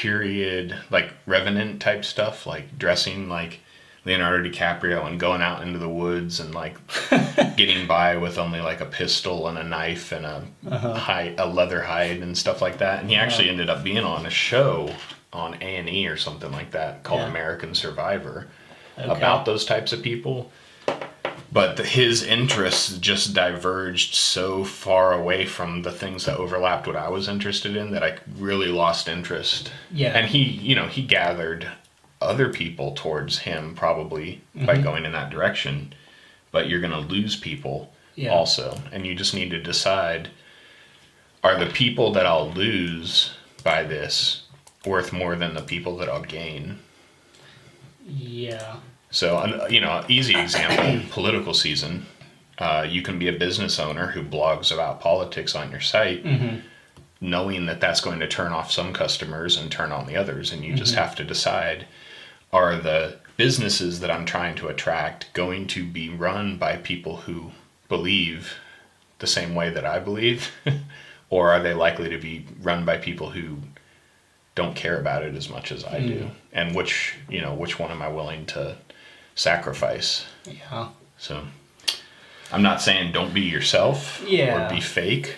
period, like Revenant type stuff, like dressing like Leonardo DiCaprio and going out into the woods and like getting by with only like a pistol and a knife and a leather hide and stuff like that. And he actually ended up being on a show on A&E or something like that called American Survivor about those types of people. But his interests just diverged so far away from the things that overlapped what I was interested in that I really lost interest. Yeah. And he gathered other people towards him probably by going in that direction, but you're going to lose people also. And you just need to decide, are the people that I'll lose by this worth more than the people that I'll gain? Yeah. So, easy example, political season. You can be a business owner who blogs about politics on your site, knowing that that's going to turn off some customers and turn on the others. And you just have to decide, are the businesses that I'm trying to attract going to be run by people who believe the same way that I believe? Or are they likely to be run by people who don't care about it as much as I do? And which one am I willing to sacrifice? Yeah. So I'm not saying don't be yourself or be fake,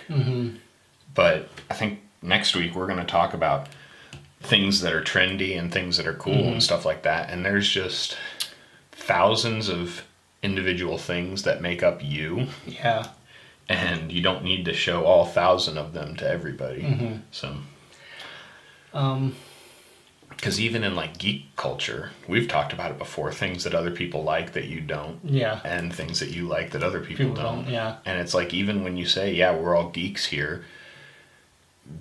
but I think next week we're going to talk about things that are trendy and things that are cool and stuff like that. And there's just thousands of individual things that make up you. Yeah. And you don't need to show all 1,000 of them to everybody. So, because even in like geek culture, we've talked about it before, things that other people like that you don't. Yeah. And things that you like that other people don't. Yeah. And it's like, even when you say, yeah, we're all geeks here,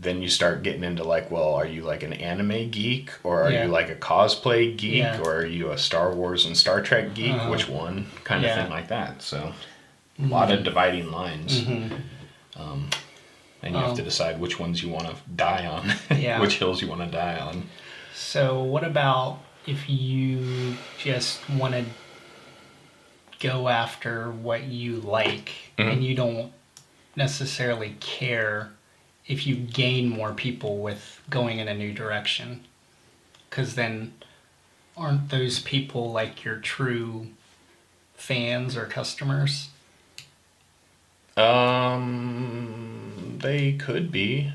then you start getting into like, well, are you like an anime geek, or are you like a cosplay geek, or are you a Star Wars and Star Trek geek? Which one? Kind of thing like that. So a lot of dividing lines. And you have to decide which ones you want to die on, which hills you want to die on. So what about if you just want to go after what you like and you don't necessarily care if you gain more people with going in a new direction? Because then aren't those people like your true fans or customers? They could be.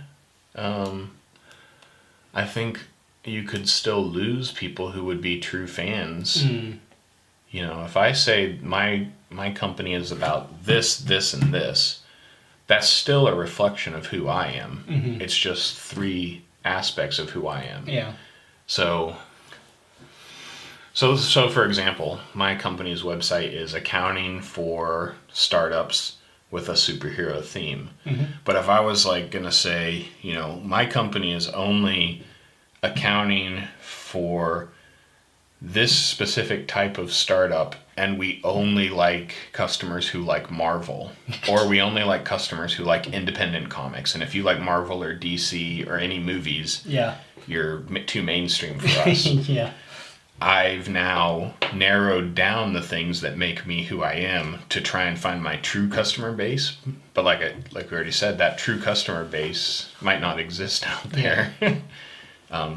I think you could still lose people who would be true fans. If I say my company is about this, and this, that's still a reflection of who I am. It's just 3 aspects of who I am. Yeah. So for example, my company's website is accounting for startups with a superhero theme. But if I was like going to say, my company is only accounting for this specific type of startup, and we only like customers who like Marvel, or we only like customers who like independent comics, and if you like Marvel or DC or any movies, you're too mainstream for us. I've now narrowed down the things that make me who I am to try and find my true customer base. But like we already said, that true customer base might not exist out there.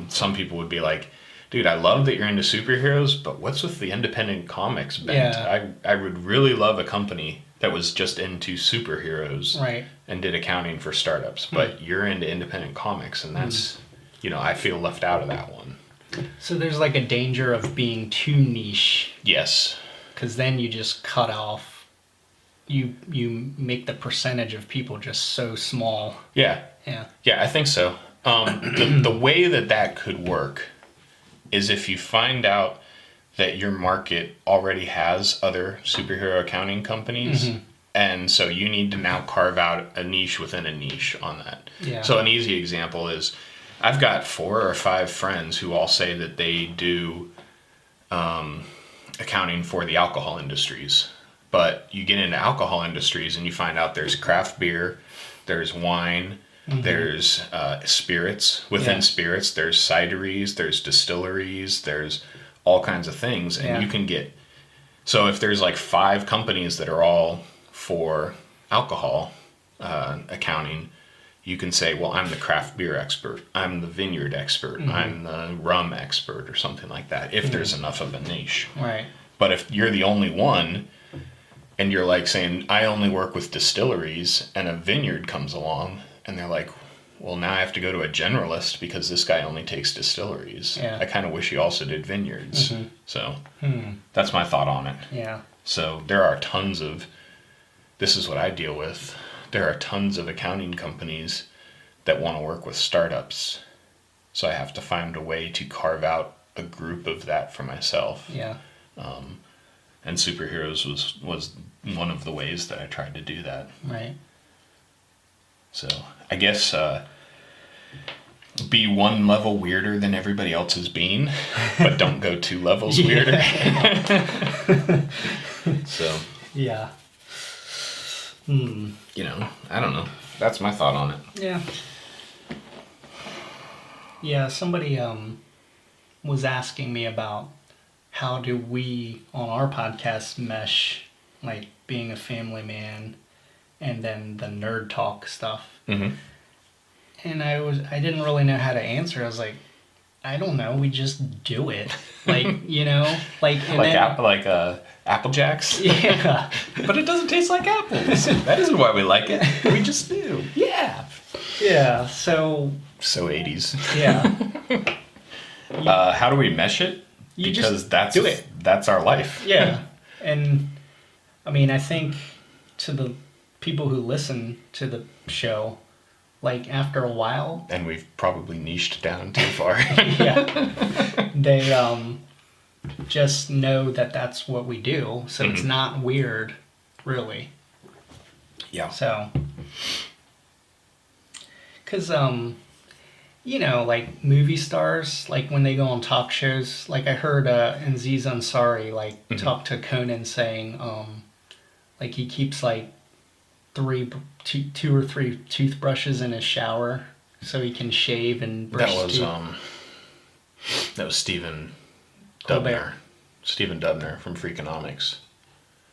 Some people would be like, dude, I love that you're into superheroes, but what's with the independent comics bent? I would really love a company that was just into superheroes and did accounting for startups. But you're into independent comics, and that's, I feel left out of that one. So there's like a danger of being too niche. Yes. Because then you just cut off, you make the percentage of people just so small. Yeah, I think so. The way that could work is if you find out that your market already has other superhero accounting companies, and so you need to now carve out a niche within a niche on that. So an easy example is, I've got 4 or 5 friends who all say that they do accounting for the alcohol industries. But you get into alcohol industries and you find out there's craft beer, there's wine, there's spirits. Within spirits, there's cideries, there's distilleries, there's all kinds of things. And you can get... So if there's like 5 companies that are all for alcohol accounting, you can say, well, I'm the craft beer expert, I'm the vineyard expert, I'm the rum expert, or something like that, if there's enough of a niche. Right. But if you're the only one, and you're like saying, I only work with distilleries, and a vineyard comes along, and they're like, well, now I have to go to a generalist because this guy only takes distilleries. Yeah. I kind of wish he also did vineyards. So that's my thought on it. Yeah. So there are tons of, this is what I deal with, there are tons of accounting companies that want to work with startups. So I have to find a way to carve out a group of that for myself. Yeah. And Superheroes was one of the ways that I tried to do that. Right. So I guess be one level weirder than everybody else has been, but don't go 2 levels weirder. So Yeah. you know, I don't know. That's my thought on it. Yeah. Yeah, somebody was asking me about how do we on our podcast mesh like being a family man and then the nerd talk stuff. Mm-hmm. And I didn't really know how to answer. I was like, I don't know, we just do it. Like, you know, like Apple Jacks. Yeah. But it doesn't taste like apples. That isn't why we like it. We just do. Yeah. Yeah. So 80s. Yeah. How do we mesh it? You Because just that's do it. That's our life. Yeah. And I mean, I think to the people who listen to the show, like after a while, And we've probably niched down too far. yeah, they just know that that's what we do. So it's not weird, really. Yeah. So, because you know, like movie stars, like when they go on talk shows, like I heard Aziz Ansari talk to Conan saying, like he keeps like two or three toothbrushes in his shower so he can shave and brush That was teeth. that was Stephen Colbert. Dubner. Stephen Dubner from Freakonomics.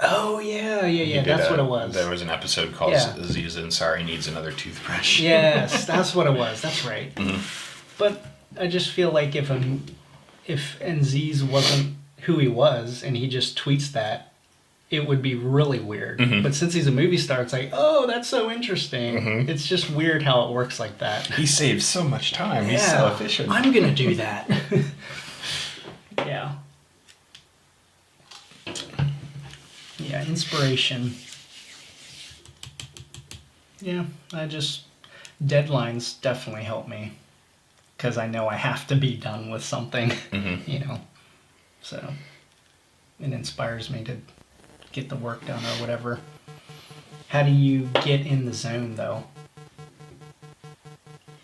Oh yeah, He did that's what it was. There was an episode called Aziz Ansari Needs Another Toothbrush. Yes, that's what it was. That's right. But I just feel like if Aziz wasn't who he was and he just tweets that, it would be really weird. But since he's a movie star, it's like, oh, that's so interesting. It's just weird how it works like that. He saves so much time. He's so efficient. I'm gonna do that. Yeah. Yeah, inspiration. Yeah, deadlines definitely help me. Because I know I have to be done with something, you know. So, it inspires me to get the work done or whatever. How do you get in the zone, though?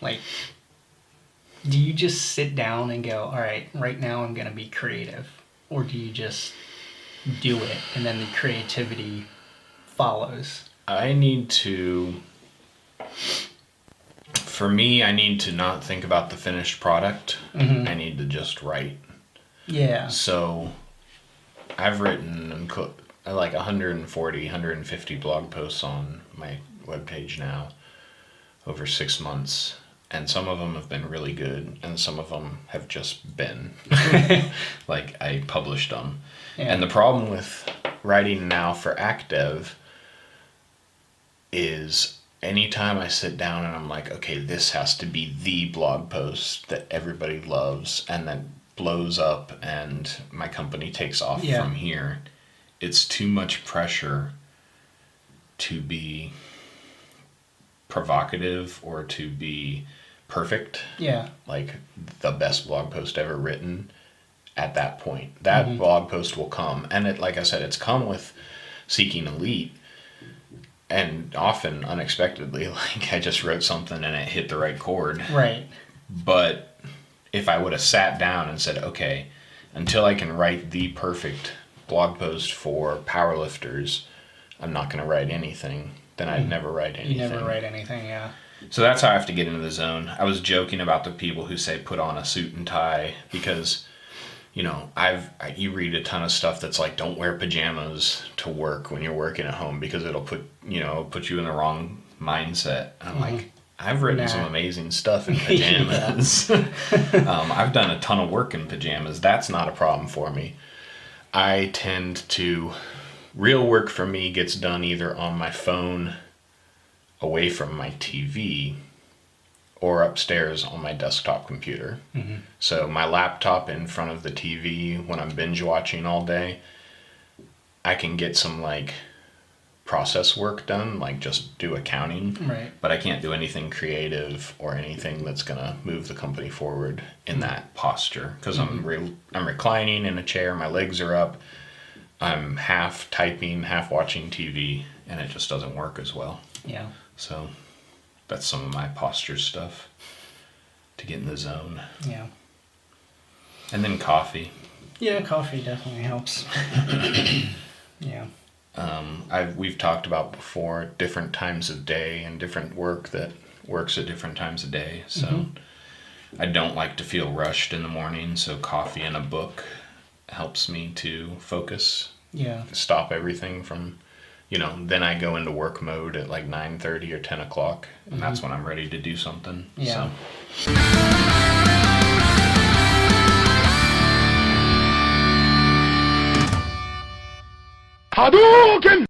Like, do you just sit down and go, all right, right now I'm going to be creative? Or do you just do it and then the creativity follows? I need to not think about the finished product. I need to just write. Yeah. So I've written like 150 blog posts on my webpage now over 6 months. And some of them have been really good, and some of them have just been. Like, I published them. Yeah. And the problem with writing now for ActDev is anytime I sit down and I'm like, okay, this has to be the blog post that everybody loves and that blows up and my company takes off from here, it's too much pressure to be provocative or to be perfect. Yeah. Like the best blog post ever written at that point. That blog post will come. And it, like I said, it's come with Seeking Elite and often unexpectedly, like I just wrote something and it hit the right chord. Right. But if I would have sat down and said, okay, until I can write the perfect blog post for powerlifters, I'm not going to write anything, then I'd never write anything. You never write anything, yeah. So that's how I have to get into the zone. I was joking about the people who say put on a suit and tie because, you know, you read a ton of stuff that's like don't wear pajamas to work when you're working at home because it'll put you in the wrong mindset. And I'm like, I've written some amazing stuff in pajamas. I've done a ton of work in pajamas. That's not a problem for me. I tend to, real work for me gets done either on my phone away from my TV or upstairs on my desktop computer. Mm-hmm. So my laptop in front of the TV when I'm binge watching all day, I can get some like process work done, like just do accounting. Right. But I can't do anything creative or anything that's gonna move the company forward in that posture because I'm reclining in a chair, my legs are up, I'm half typing, half watching TV, and it just doesn't work as well. Yeah. So that's some of my posture stuff to get in the zone. Yeah. And then coffee. Yeah, coffee definitely helps. Yeah. We've talked about before different times of day and different work that works at different times of day. So I don't like to feel rushed in the morning, so coffee and a book helps me to focus. Yeah. Stop everything from, then I go into work mode at like 9:30 or 10 o'clock, and that's when I'm ready to do something. Yeah. So. Hadoken!